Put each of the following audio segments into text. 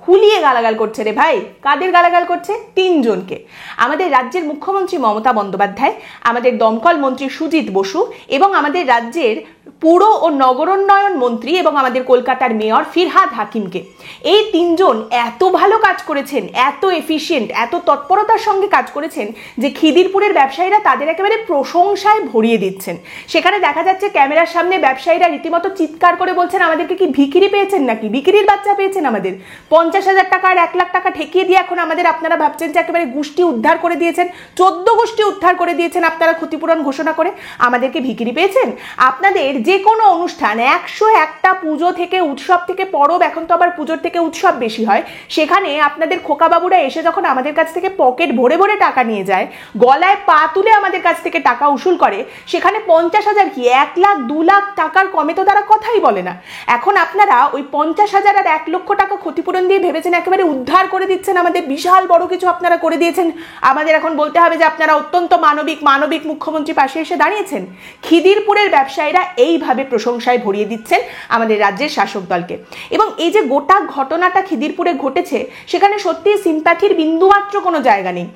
হুলিয়ে গালাগাল করছে রে ভাই। কাদের গালাগাল করছে? তিনজনকে। আমাদের রাজ্যের মুখ্যমন্ত্রী মমতা বন্দ্যোপাধ্যায়, আমাদের দমকল মন্ত্রী সুজিত বসু এবং আমাদের রাজ্যের পুর ও নগরোন্নয়ন মন্ত্রী এবং আমাদের কলকাতার মেয়র ফিরহাদ হাকিমকে। এই তিনজন এত ভালো কাজ করেছেন, এত এফিশিয়েন্ট, এত তৎপরতার সঙ্গে কাজ করেছেন যে খিদিরপুরের ব্যবসায়ীরা তাদের একেবারে প্রশংসায় ভরিয়ে দিচ্ছেন। সেখানে দেখা যাচ্ছে ক্যামেরার সামনে ব্যবসায়ীরা রীতিমতো চিৎকার করে বলছেন, আমাদেরকে কি ভিখিরি পেয়েছেন নাকি, ভিখিরির বাচ্চা পেয়েছেন আমাদের? 50,000 টাকা আর 1 লাখ টাকা ঠেকিয়ে দিয়ে এখন আমাদের আপনারা ভাবছেন যে একেবারে গোষ্ঠী উদ্ধার করে দিয়েছেন, 14 গোষ্ঠী উদ্ধার করে দিয়েছেন আপনারা ক্ষতিপূরণ ঘোষণা করে। আমাদেরকে ভিখিরি পেয়েছেন? আপনাদের যে কোনো অনুষ্ঠান, 101টা পুজো থেকে উৎসব থেকে পরব, এখন তো আবার পুজোর থেকে উৎসব বেশি হয়, সেখানে আপনাদের খোকাবাবুরা এসে যখন আমাদের কাছ থেকে পকেট ভরে ভরে টাকা নিয়ে যায়, গলায় পা তুলে আমাদের কাছ থেকে টাকা উসুল করে, সেখানে 50,000 কি 1 লাখ 2 লাখ টাকার কমে তো তারা কথাই বলে না। এখন আপনারা ওই 50,000 আর 1 লক্ষ টাকা ক্ষতিপূরণ দিয়ে ভেবেছেন একেবারে উদ্ধার করে দিচ্ছেন, আমাদের বিশাল বড় কিছু আপনারা করে দিয়েছেন। আমাদের এখন বলতে হবে যে আপনারা অত্যন্ত মানবিক মুখ্যমন্ত্রী পাশে এসে দাঁড়িয়েছেন। খিদিরপুরের ব্যবসায়ীরা এইভাবে প্রশংসায় ভরিয়ে দিচ্ছেন আমাদের রাজ্যের শাসক দলকে। এবং এই যে গোটা ঘটনাটা খিদিরপুরে ঘটেছে, সেখানে সত্যি সিম্প্যাথির বিন্দুমাত্র কোনো জায়গা নেই।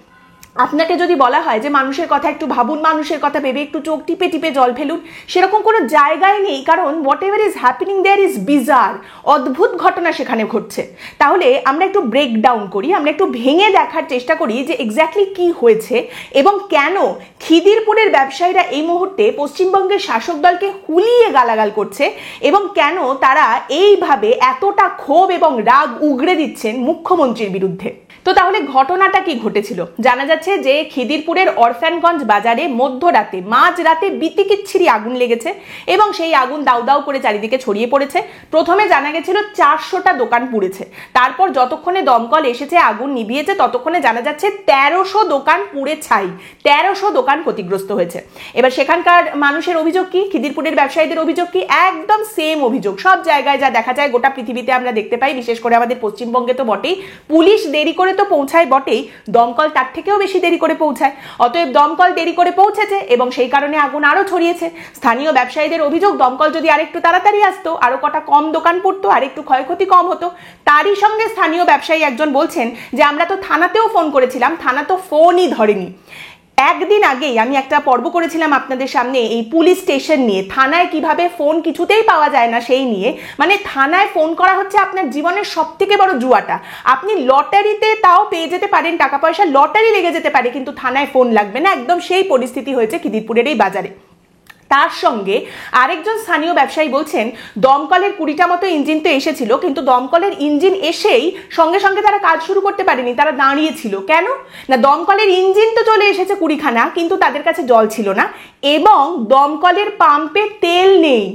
আপনাকে যদি বলা হয় যে মানুষের কথা একটু ভাবুন, মানুষের কথা ভেবে একটু চোখ টিপে টিপে জল ফেলুন, সেরকম কোনো জায়গায় নেই। কারণ whatever is happening there is bizarre, অদ্ভুত ঘটনা সেখানে ঘটছে। তাহলে আমরা একটু ব্রেক ডাউন করি, আমরা একটু ভেঙে দেখার চেষ্টা করি যে এক্স্যাক্টলি কি হয়েছে এবং কেন খিদিরপুরের ব্যবসায়ীরা এই মুহূর্তে পশ্চিমবঙ্গের শাসক দলকে হুলিয়ে গালাগাল করছে এবং কেন তারা এইভাবে এতটা ক্ষোভ এবং রাগ উগড়ে দিচ্ছেন মুখ্যমন্ত্রীর বিরুদ্ধে। তো তাহলে ঘটনাটা কি ঘটেছিল? জানা যাচ্ছে যে খিদিরপুরের অরফানগঞ্জ বাজারে মধ্যরাতে, মাঝরাতে বিতিকিচ্ছিরি আগুন লেগেছে এবং সেই আগুন দাউ দাউ করে চারিদিকে ছড়িয়ে পড়েছে। প্রথমে জানা গেছিল 400টা দোকান পুড়েছে, তারপর যতক্ষণে দমকল এসেছে আগুন নিভিয়েছে ততক্ষণে জানা যাচ্ছে 1300 দোকান পুড়ে ছাই, 1300 দোকান ক্ষতিগ্রস্ত হয়েছে। এবার সেখানকার মানুষের অভিযোগ কি, খিদিরপুরের ব্যবসায়ীদের অভিযোগ কি? একদম সেম অভিযোগ। সব জায়গায় যা দেখা যায়, গোটা পৃথিবীতে আমরা দেখতে পাই, বিশেষ করে আমাদের পশ্চিমবঙ্গে তো বটেই। পুলিশ দেরি করে তো পৌঁছায় বটেই, দমকল তার থেকেও বেশি দেরি করে পৌঁছায়। অতএব দমকল দেরি করে পৌঁছেছে এবং সেই কারণে আগুন আরো ছড়িয়েছে। স্থানীয় ব্যবসায়ীদের অভিযোগ, দমকল যদি আরেকটু তাড়াতাড়ি আসতো, আরো কটা কম দোকান পড়তো, আর একটু ক্ষয়ক্ষতি কম হতো। তারই সঙ্গে স্থানীয় ব্যবসায়ী একজন বলছেন যে আমরা তো থানাতেও ফোন করেছিলাম, থানা তো ফোনই ধরেনি। একদিন আগেই আমি একটা পর্ব করেছিলাম আপনাদের সামনে এই পুলিশ স্টেশন নিয়ে, থানায় কিভাবে ফোন কিছুতেই পাওয়া যায় না সেই নিয়ে। মানে থানায় ফোন করা হচ্ছে আপনার জীবনের সব থেকে বড় জুয়াটা। আপনি লটারিতে তাও পেয়ে যেতে পারেন টাকা পয়সা, লটারি লেগে যেতে পারে, কিন্তু থানায় ফোন লাগবে না। একদম সেই পরিস্থিতি হয়েছে খিদিরপুরের এই বাজারে। তার সঙ্গে আরেকজন স্থানীয় ব্যবসায়ী বলছেন দমকলের 20টা মতো ইঞ্জিন তো এসেছিল, কিন্তু দমকলের ইঞ্জিন এসেই সঙ্গে সঙ্গে তারা কাজ শুরু করতে পারেনি, তারা দাঁড়িয়েছিল। কেন না, দমকলের ইঞ্জিন তো চলে এসেছে 20খানা, কিন্তু তাদের কাছে জল ছিল না এবং দমকলের পাম্পে তেল নেই।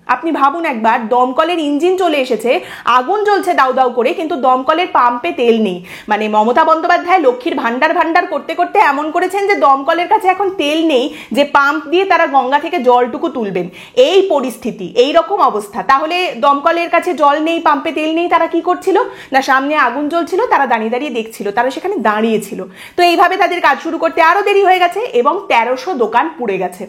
আপনি ভাবুন একবার, দমকলের ইঞ্জিন চলে এসেছে, আগুন জ্বলছে দাউ দাউ করে, কিন্তু দমকলের পাম্পে তেল নেই। মানে মমতা বন্দ্যোপাধ্যায় লক্ষ্মীর ভান্ডার করতে করতে এমন করেছেন যে দমকলের কাছে এখন তেল নেই যে পাম্প দিয়ে তারা গঙ্গা থেকে জলটুকু তুলবেন। এই পরিস্থিতি, এই রকম অবস্থা। তাহলে দমকলের কাছে জল নেই, পাম্পে তেল নেই, তারা কি করছিল না, সামনে আগুন জ্বলছিল, তারা দাঁড়িয়ে দাঁড়িয়ে দেখছিল, তারা সেখানে দাঁড়িয়েছিল। তো এইভাবে তাদের কাজ শুরু করতে আরো দেরি হয়ে গেছে এবং 1300 দোকান পুড়ে গেছে।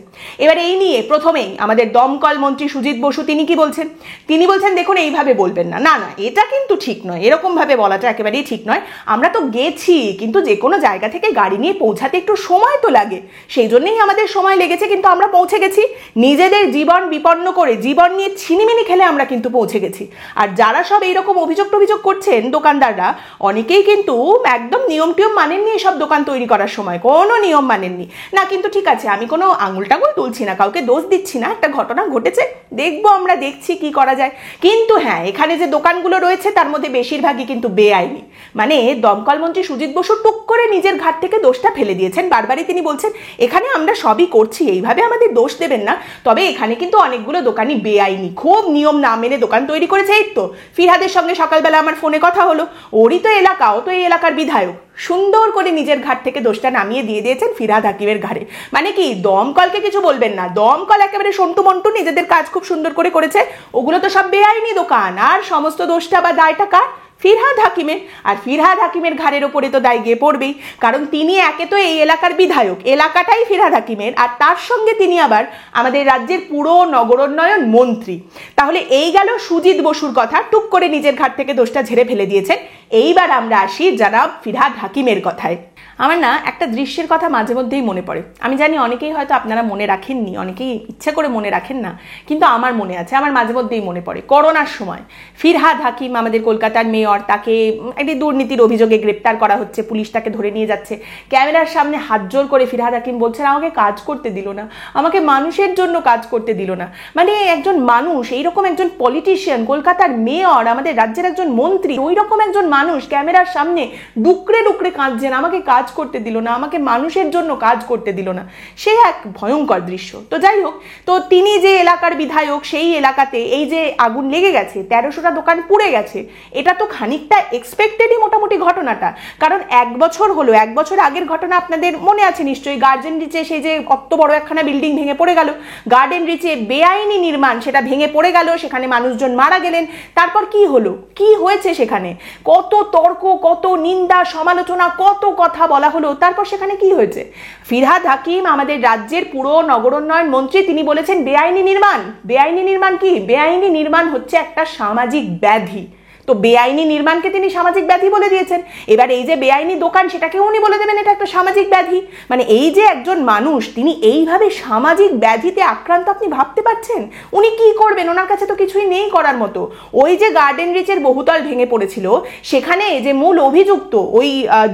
এবার এই নিয়ে প্রথমেই আমাদের দমকল মন্ত্রী সুজিত বসু তিনি কি বলছেন? তিনি বলছেন দেখুন এইভাবে বলবেন না, না না এটা কিন্তু ঠিক নয়, এরকম ভাবে বলাটা একেবারেই ঠিক নয়। আমরা তো গেছি, কিন্তু যে কোনো জায়গা থেকে গাড়ি নিয়ে পৌঁছাতে একটু সময় তো লাগে, সেই জন্যই আমাদের সময় লেগেছে, কিন্তু আমরা পৌঁছে গেছি। নিজেদের জীবন বিপন্ন করে, জীবন নিয়ে ছিনিমিনি খেলে আমরা কিন্তু পৌঁছে গেছি। আর যারা সব এইরকম অভিযোগ করছেন দোকানদাররা, অনেকেই কিন্তু একদম নিয়ম টিয়ম মানেননি। সব দোকান তৈরি করার সময় কোনো নিয়ম মানেননি না। কিন্তু ঠিক আছে, আমি কোনো আঙুল টাঙুল তুলছি না, কাউকে দোষ দিচ্ছি না, একটা ঘটনা ঘটেছে, দেখবো আমরা, দেখছি কি করা যায়। কিন্তু হ্যাঁ, এখানে যে দোকানগুলো রয়েছে তার মধ্যে বেশিরভাগই কিন্তু বেআইনি। মানে দমকল মন্ত্রী সুজিত বসু টুক করে নিজের ঘাট থেকে দোষটা ফেলে দিয়েছেন। বারবারই তিনি বলছেন এখানে আমরা সবই করছি, এইভাবে আমাদের দোষ দেবেন না, তবে এখানে কিন্তু অনেকগুলো দোকানই বেআইনি, খুব নিয়ম না মেনে দোকান তৈরি করেছে। এই তো ফিরহাদের সঙ্গে সকালবেলা আমার ফোনে কথা হলো, ওরই তো এলাকা, ও তো এই এলাকার বিধায়ক। সুন্দর করে নিজের ঘাট থেকে দোষটা নামিয়ে দিয়ে দিয়েছেন ফিরহাদ হাকিমের ঘাড়ে। মানে কি, দমকলকে কিছু বলবেন না, দমকল একেবারে সন্টু মন্টু নিজেদের কাজ খুব সুন্দর করে করেছে, ওগুলো তো সব বেআইনি দোকান। আর সমস্ত দোষটা বা দায়টা কার? ফিরহাদ হাকিমের। আর ফিরহাদ হাকিমের ঘাড়ের ওপরে তো দায় গিয়ে পড়বেই, কারণ তিনি একে তো এই এলাকার বিধায়ক, এলাকাটাই ফিরহাদ হাকিমের, আর তার সঙ্গে তিনি আবার আমাদের রাজ্যের পুরো নগরোন্নয়ন মন্ত্রী। তাহলে এই গেল সুজিত বসুর কথা, টুক করে নিজের ঘাট থেকে দোষটা ঝেড়ে ফেলে দিয়েছেন। এইবার আমরা আসি জনাব ফিরহাদ হাকিমের কথায়। আমার না একটা দৃশ্যের কথা মাঝে মধ্যেই মনে পড়ে। আমি জানি অনেকেই হয়তো আপনারা মনে রাখেননি, অনেকেই ইচ্ছা করে মনে রাখেন না, কিন্তু আমার মনে আছে, আমার মাঝে মধ্যেই মনে পড়ে। করোনার সময় ফিরহাদ হাকিম, আমাদের কলকাতার মেয়র, তাকে একটি দুর্নীতির অভিযোগে গ্রেপ্তার করা হচ্ছে, পুলিশ তাকে ধরে নিয়ে যাচ্ছে। ক্যামেরার সামনে হাত জোর করে ফিরহাদ হাকিম বলছেন, আমাকে কাজ করতে দিল না, আমাকে মানুষের জন্য কাজ করতে দিল না। মানে একজন মানুষ, এইরকম একজন পলিটিশিয়ান, কলকাতার মেয়র, আমাদের রাজ্যের একজন মন্ত্রী, ওই রকম একজন মানুষ ক্যামেরার সামনে ডুকরে ডুকরে কাঁদছেন, আমাকে কাজ করতে দিল না, আমাকে মানুষের জন্য কাজ করতে দিল না। সে এক ভয়ঙ্কর দৃশ্য। তো যাই হোক, তো তিনি যে এলাকার বিধায়ক, সেই এলাকাতে এই যে আগুন লেগে গেছে, 1300টা দোকান পুড়ে গেছে, এটা তো খানিকটা এক্সপেক্টেডই মোটামুটি ঘটনাটা। কারণ 1 বছর হলো, 1 বছর আগের ঘটনা আপনাদের মনে আছে নিশ্চয়ই। গার্ডেন রিচে সেই যে অত বড় একখানা বিল্ডিং ভেঙে পড়ে গেল, গার্ডেন রিচে বেআইনি নির্মাণ, সেটা ভেঙে পড়ে গেল, সেখানে মানুষজন মারা গেলেন। তারপর কি হলো, কি হয়েছে সেখানে, কত তর্ক, কত নিন্দা, সমালোচনা, কত কথা বলা হলো। তারপর সেখানে কি হয়েছে? ফিরহাদ হাকিম, আমাদের রাজ্যের পুরো নগরোন্নয়ন মন্ত্রী, তিনি বলেছেন বেআইনি নির্মাণ। বেআইনি নির্মাণ কি? বেআইনি নির্মাণ হচ্ছে একটা সামাজিক ব্যাধি। তো বেআইনি নির্মাণকে তিনি সামাজিক ব্যাধি বলে দিয়েছেন। এবার এই যে বেআইনি দোকান, সেটাকে উনি বলে দেবেন এটা একটা সামাজিক ব্যাধি। মানে এই যে একজন মানুষ, তিনি এইভাবে সামাজিক ব্যাধিতে আক্রান্ত, আপনি ভাবতে পারছেন উনি কি করবেন? ওনার কাছে তো কিছুই নেই করার মতো। ওই যে গার্ডেন রিচের বহুতল ভেঙে পড়েছিল, সেখানে যে মূল অভিযুক্ত, ওই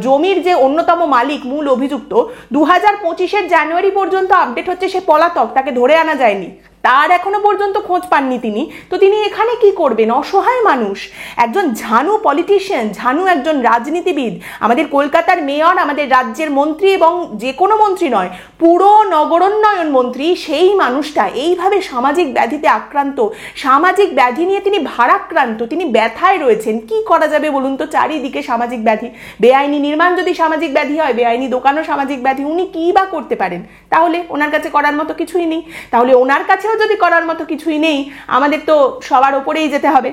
জমির যে অন্যতম মালিক, মূল অভিযুক্ত, 2025-এর জানুয়ারি পর্যন্ত আপডেট হচ্ছে সে পলাতক, তাকে ধরে আনা যায়নি, তার এখনো পর্যন্ত খোঁজ পাননি তিনি। তো তিনি এখানে কি করবেন? অসহায় মানুষ, একজন ঝানু পলিটিশিয়ান, ঝানু একজন রাজনীতিবিদ, আমাদের কলকাতার মেয়র, আমাদের রাজ্যের মন্ত্রী, এবং যে কোনো মন্ত্রী নয়, পুরো নগরোন্নয়ন মন্ত্রী, সেই মানুষটা এইভাবে সামাজিক ব্যাধিতে আক্রান্ত, সামাজিক ব্যাধি নিয়ে তিনি ভারাক্রান্ত, তিনি ব্যথায় রয়েছেন। কি করা যাবে বলুন তো? চারিদিকে সামাজিক ব্যাধি, বেআইনি নির্মাণ যদি সামাজিক ব্যাধি হয়, বেআইনি দোকানও সামাজিক ব্যাধি, উনি কি বা করতে পারেন? তাহলে ওনার কাছে করার মতো কিছুই নেই। তাহলে ওনার কাছে যদি করার মতো কিছুই নেই, আমাদের তো সবার ওপরেই যেতে হবে।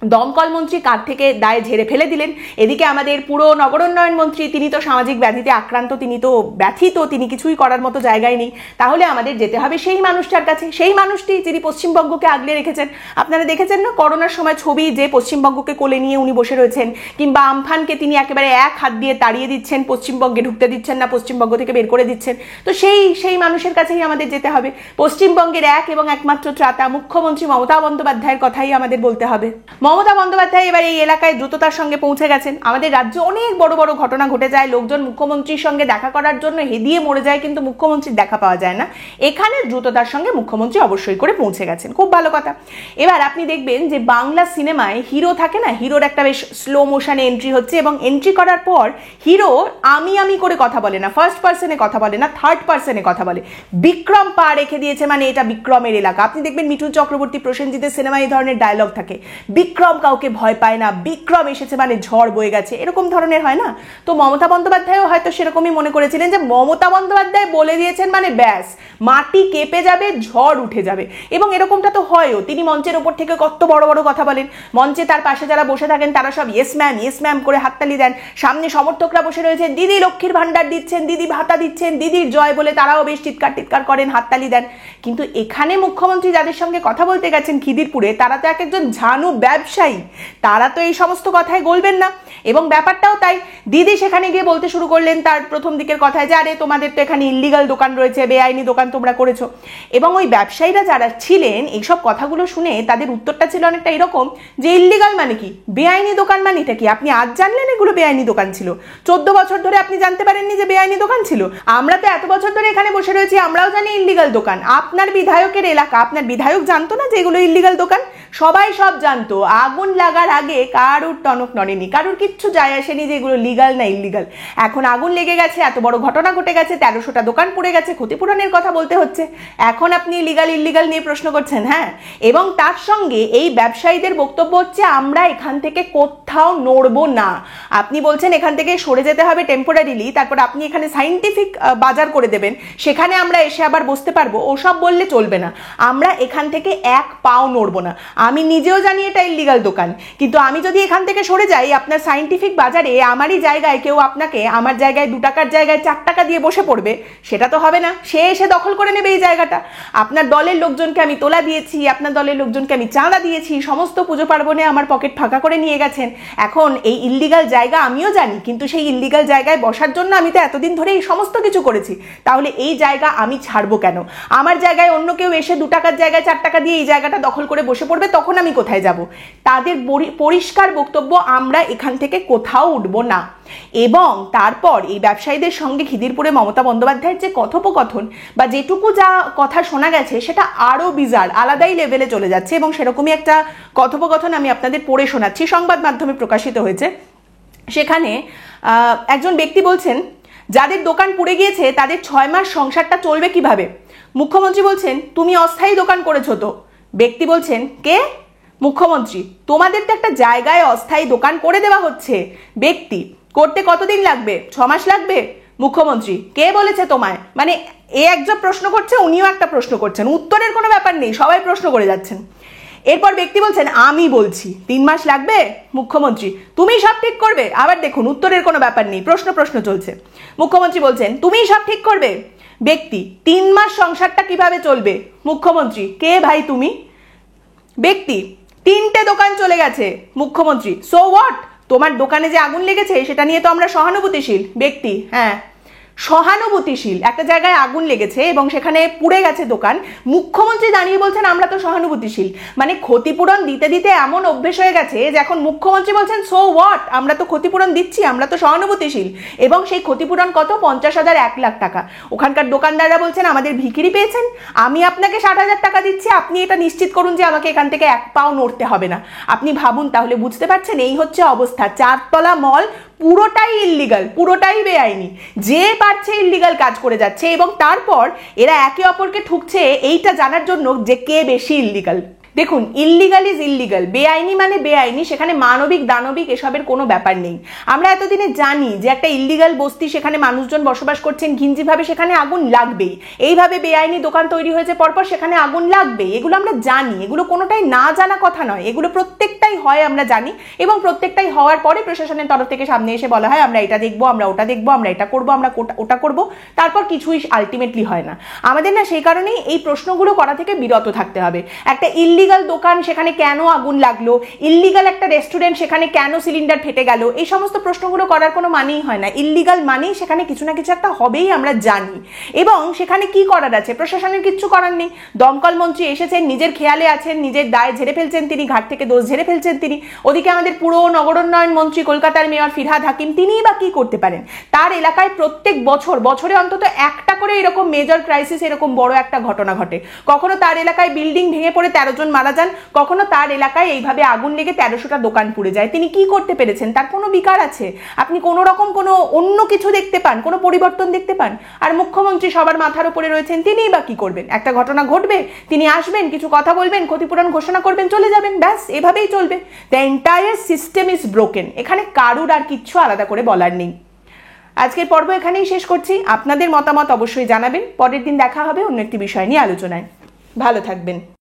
দমকল মন্ত্রী কাঁধ থেকে দায় ঝেড়ে ফেলে দিলেন। এদিকে আমাদের পুরো নগরোন্নয়ন মন্ত্রী, তিনি তো সামাজিক ব্যাধিতে আক্রান্ত, তিনি তো ব্যথিত, তিনি কিছুই করার মতো জায়গায় নেই। তাহলে আমাদের যেতে হবে সেই মানুষটার কাছে, সেই মানুষটি যিনি পশ্চিমবঙ্গকে আগলে রেখেছেন। আপনারা দেখেছেন না করোনার সময় ছবি, যে পশ্চিমবঙ্গকে কোলে নিয়ে উনি বসে রয়েছেন, কিংবা আমফানকে তিনি একেবারে এক হাত দিয়ে তাড়িয়ে দিচ্ছেন, পশ্চিমবঙ্গে ঢুকতে দিচ্ছেন না, পশ্চিমবঙ্গ থেকে বের করে দিচ্ছেন। তো সেই মানুষের কাছেই আমাদের যেতে হবে। পশ্চিমবঙ্গের এক এবং একমাত্র ত্রাতা মুখ্যমন্ত্রী মমতা বন্দ্যোপাধ্যায়ের কথাই আমাদের বলতে হবে। মমতা বন্দ্যোপাধ্যায় এবার এই এলাকায় দ্রুততার সঙ্গে পৌঁছে গেছেন। আমাদের রাজ্যে অনেক বড় বড় ঘটনা ঘটে যায়, লোকজন মুখ্যমন্ত্রীর সঙ্গে দেখা করার জন্য হেদিয়ে মরে যায়, কিন্তু মুখ্যমন্ত্রীর দেখা পাওয়া যায় না। এখানে দ্রুততার সঙ্গে মুখ্যমন্ত্রী অবশ্যই করে পৌঁছে গেছেন, খুব ভালো কথা। এবার আপনি দেখবেন যে বাংলা সিনেমায় হিরো থাকে না, হিরোর একটা বেশ স্লো মোশনে এন্ট্রি হচ্ছে, এবং এন্ট্রি করার পর হিরো আমি করে কথা বলে না, ফার্স্ট পার্সনে কথা বলে না, থার্ড পার্সনে কথা বলে। বিক্রম পা রেখে দিয়েছে, মানে এটা বিক্রমের এলাকা। আপনি দেখবেন মিঠুন চক্রবর্তী, প্রসেনজিতের সিনেমায় এই ধরনের ডায়লগ থাকে, বিক্রম কাউকে ভয় পায় না, বিক্রম এসেছে মানে ঝড় বয়ে গেছে, এরকম ধরনের হয় না? তো মমতা বন্দ্যোপাধ্যায়ও হয়তো সেরকমই মনে করেছিলেন যে মমতা বন্দ্যোপাধ্যায় বলে দিয়েছেন মানে ব্যাস, মাটি কেঁপে যাবে, ঝড় উঠে যাবে। এবং এরকমটা তো হয়ও। তিনি মঞ্চের ওপর থেকে কত বড় বড় কথা বলেন, মঞ্চে তার পাশে যারা বসে থাকেন তারা সব ইয়েস ম্যাম করে হাততালি দেন। সামনে সমর্থকরা বসে রয়েছেন, দিদি লক্ষ্মীর ভান্ডার দিচ্ছেন, দিদি ভাতা দিচ্ছেন, দিদির জয় বলে তারাও বেশ চিৎকার করেন, হাততালি দেন। কিন্তু এখানে মুখ্যমন্ত্রী যাদের সঙ্গে কথা বলতে গেছেন খিদিরপুরে, তারা তো এক একজন ঝানু ব্যবসায়ী, তারা তো এই সমস্ত কথায় গলবেন না। এবং ব্যাপারটাও তাই, দিদি সেখানে গিয়ে বলতে শুরু করলেন তার প্রথম দিকের কথায় যে আরে তোমাদের তো এখানে ইল্লিগাল দোকান রয়েছে, বেআইনি দোকান তোমরা করেছো। এবং ওই ব্যবসায়ীরা যারা ছিলেন এইসব কথাগুলো শুনে তাদের উত্তরটা ছিল অনেকটা এরকম যে ইল্লিগাল মানে কি, বেআইনি দোকান মানে এটা কি? আপনি আজ জানলেন এগুলো বেআইনি দোকান ছিল? 14 বছর ধরে আপনি জানতে পারেননি যে বেআইনি দোকান ছিল? আমরা তো এত বছর ধরে এখানে বসে রয়েছি, আমরাও জানি ইল্লিগাল দোকান। আপনার বিধায়কের এলাকা, আপনার বিধায়ক জানতো না যে এগুলো ইল্লিগাল দোকান? সবাই সব জানতো। আগুন লাগার আগে কারুর টনক নড়েনি, কারুর কিচ্ছু যায় আসেনি যে এগুলো লিগাল না ইল্লিগাল। এখন আগুন লেগে গেছে, এত বড় ঘটনা ঘটে গেছে, 1300টা দোকান পড়ে গেছে, ক্ষতিপূরণের কথা বলতে হচ্ছে। এখন আপনি লিগাল ইল্লিগাল নিয়ে প্রশ্ন করছেন? হ্যাঁ। এবং তার সঙ্গে এই ব্যবসায়ীদের বক্তব্য হচ্ছে আমরা এখান থেকে কোথাও নড়বো না। আপনি বলছেন এখান থেকে সরে যেতে হবে টেম্পোরারিলি, তারপর আপনি এখানে সাইন্টিফিক বাজার করে দেবেন, সেখানে আমরা এসে আবার বসতে পারবো, ওসব বললে চলবে না। আমরা এখান থেকে এক পাও নড়বো না। আমি নিজেও জানি এটা ইল্লিগাল দোকান, কিন্তু আমি যদি এখান থেকে সরে যাই, আপনার সায়েন্টিফিক বাজারে আমারই জায়গায় কেউ আপনাকে আমার জায়গায় 2 টাকার জায়গায় 4 টাকা দিয়ে বসে পড়বে, সেটা তো হবে না। সে এসে দখল করে নেবে এই জায়গাটা। আপনার দলের লোকজনকে আমি তোলা দিয়েছি, আপনার দলের লোকজনকে আমি চাঁদা দিয়েছি, সমস্ত পুজো পার্বণে আমার পকেট ফাঁকা করে নিয়ে গেছেন। এখন এই ইল্লিগাল জায়গা আমিও জানি, কিন্তু সেই ইল্লিগাল জায়গায় বসার জন্য আমি তো এতদিন ধরে এই সমস্ত কিছু করেছি। তাহলে এই জায়গা আমি ছাড়বো কেন? আমার জায়গায় অন্য কেউ এসে 2 টাকার জায়গায় 4 টাকা দিয়ে এই জায়গাটা দখল করে বসে পড়বে, তখন আমি কোথায় যাব? তাদের পরিষ্কার বক্তব্য, আমরা এখান থেকে কোথাও উঠবো না। এবং তারপর এই ব্যবসায়ীদের সঙ্গে খিদিরপুরে মমতা বন্দ্যোপাধ্যায়ের যে কথোপকথন বা যেটুকু যা কথা শোনা গেছে, সেটা আরো বিজার, আলাদাই লেভেলে চলে যাচ্ছে। এবং সেরকমই একটা কথোপকথন আমি আপনাদের পড়ে শোনাচ্ছি, সংবাদ মাধ্যমে প্রকাশিত হয়েছে। সেখানে একজন ব্যক্তি বলছেন, যাদের দোকান পুড়ে গিয়েছে তাদের 6 মাস সংসারটা চলবে কিভাবে? মুখ্যমন্ত্রী বলছেন, তুমি অস্থায়ী দোকান করেছো তো। ব্যক্তি বলছেন, কে? মুখ্যমন্ত্রী, তোমাদের তো একটা জায়গায় অস্থায়ী দোকান করে দেওয়া হচ্ছে। ব্যক্তি, করতে কতদিন লাগবে? 6 মাস লাগবে। মুখ্যমন্ত্রী, কে বলেছে তোমায়? মানে এ একজন প্রশ্ন করছে, উনিও একটা প্রশ্ন করছেন, উত্তরের কোনো ব্যাপার নেই, সবাই প্রশ্ন করে যাচ্ছেন। এরপর ব্যক্তি বলছেন, আমি বলছি 3 মাস লাগবে। মুখ্যমন্ত্রী, তুমি সব ঠিক করবে। আবার দেখুন, উত্তরের কোনো ব্যাপার নেই, প্রশ্ন চলছে। মুখ্যমন্ত্রী বলছেন, তুমি সব ঠিক করবে। ব্যক্তি, 3 মাস সংসারটা কিভাবে চলবে? মুখ্যমন্ত্রী, কে ভাই তুমি? ব্যক্তি, 3টে দোকান চলে গেছে। মুখ্যমন্ত্রী, সো হোয়াট? তোমার দোকানে যে আগুন লেগেছে সেটা নিয়ে তো আমরা সহানুভূতিশীল। ব্যক্তি, হ্যাঁ সহানুভূতিশীল, একটা জায়গায় আগুন লেগেছে এবং সেখানে পুড়ে গেছে দোকান, মুখ্যমন্ত্রী দাঁড়িয়ে বলছেন আমরা তো সহানুভূতিশীল। মানে ক্ষতিপূরণ দিতে দিতে এমন অভ্যেস হয়ে গেছে যে এখন মুখ্যমন্ত্রী বলছেন সো হোয়াট, আমরা তো ক্ষতিপূরণ দিচ্ছি, আমরা তো সহানুভূতিশীল। এবং সেই ক্ষতিপূরণ কত? 50,000, 1 লাখ টাকা। ওখানকার দোকানদাররা বলছেন, আমাদের ভিখিরি পেয়েছেন, আমি আপনাকে 60,000 টাকা দিচ্ছি, আপনি এটা নিশ্চিত করুন যে আমাকে এখান থেকে 1 পাও নড়তে হবে না। আপনি ভাবুন তাহলে, বুঝতে পারছেন? এই হচ্ছে অবস্থা। 4 তলা মল পুরোটাই ইল্লিগাল, পুরোটাই বেআইনি, যে পারছে ইল্লিগাল কাজ করে যাচ্ছে। এবং তারপর এরা একে অপরকে ঠুকছে এইটা জানার জন্য যে কে বেশি ইল্লিগাল। দেখুন, ইল্লিগাল ইজ ইল্লিগাল, বেআইনি মানে বেআইনি, সেখানে মানবিক দানবিক এসবের কোনো ব্যাপার নেই। আমরা এতদিনে জানি যে একটা ইল্লিগাল বস্তি, সেখানে মানুষজন বসবাস করছেন ঘিঞ্জিভাবে, সেখানে আগুন লাগবেই। এইভাবে বেআইনি দোকান তৈরি হয়েছে পরপর, সেখানে আগুন লাগবেই। এগুলো আমরা জানি, এগুলো কোনোটাই না জানা কথা নয়, এগুলো প্রত্যেকটাই হয় আমরা জানি। এবং প্রত্যেকটাই হওয়ার পরে প্রশাসনের তরফ থেকে সামনে এসে বলা হয় আমরা এটা দেখবো, আমরা ওটা দেখবো, আমরা এটা করবো, আমরা ওটা করবো, তারপর কিছুই আলটিমেটলি হয় না। আমাদের না সেই কারণেই এই প্রশ্নগুলো করা থেকে বিরত থাকতে হবে। একটা ইল্লিগাল দোকান, সেখানে কেন আগুন লাগলো? ইল্লিগাল একটা রেস্টুরেন্ট, সেখানে কেন সিলিন্ডার ফেটে গেল? এই সমস্ত প্রশ্নগুলো করার কোনো মানেই হয় না। ইল্লিগাল মানেই সেখানে কিছু না কিছু একটা হবেই, আমরা জানি। এবং সেখানে কি করার আছে? প্রশাসনের কিচ্ছু করার নেই। দমকল মন্ত্রী এসেছেন, নিজের খেয়ালে আছেন, নিজের দায় ঝেড়ে ফেলছেন তিনি, ঘাট থেকে দোষ ঝেড়ে ফেলছেন তিনি। ওদিকে আমাদের পুরো নগরোন্নয়ন মন্ত্রী, কলকাতার মেয়র ফিরহাদ হাকিম, তিনিই বা কি করতে পারেন? তার এলাকায় প্রত্যেক বছরে অন্তত একটা করে এরকম মেজর ক্রাইসিস, এরকম বড় একটা ঘটনা ঘটে। কখনো তার এলাকায় বিল্ডিং ভেঙে পড়ে 13 জন মারা যান, কখনো তার এলাকায় এইভাবে আগুন লেগে 1300টা দোকান পুড়ে যায়। তিনি কি করতে পেরেছেন? তার কোনো বিকার আছে? আপনি কোনো রকম কোনো অন্য কিছু দেখতে পান, কোনো পরিবর্তন দেখতে পান? আর মুখ্যমন্ত্রী সবার মাথার উপরে রয়েছেন, তিনিই বা কি করবেন? একটা ঘটনা ঘটবে, তিনি আসবেন, কিছু কথা বলবেন, ক্ষতিপূরণ ঘোষণা করবেন, চলে যাবেন, ব্যাস এভাবেই চলবে। The entire system is broken. এখানে কারুর আর কিচ্ছু আলাদা করে বলার নেই। আজকের পর্ব এখানেই শেষ করছি। আপনাদের মতামত অবশ্যই জানাবেন। পরের দিন দেখা হবে অন্য একটি বিষয় নিয়ে আলোচনায়। ভালো থাকবেন।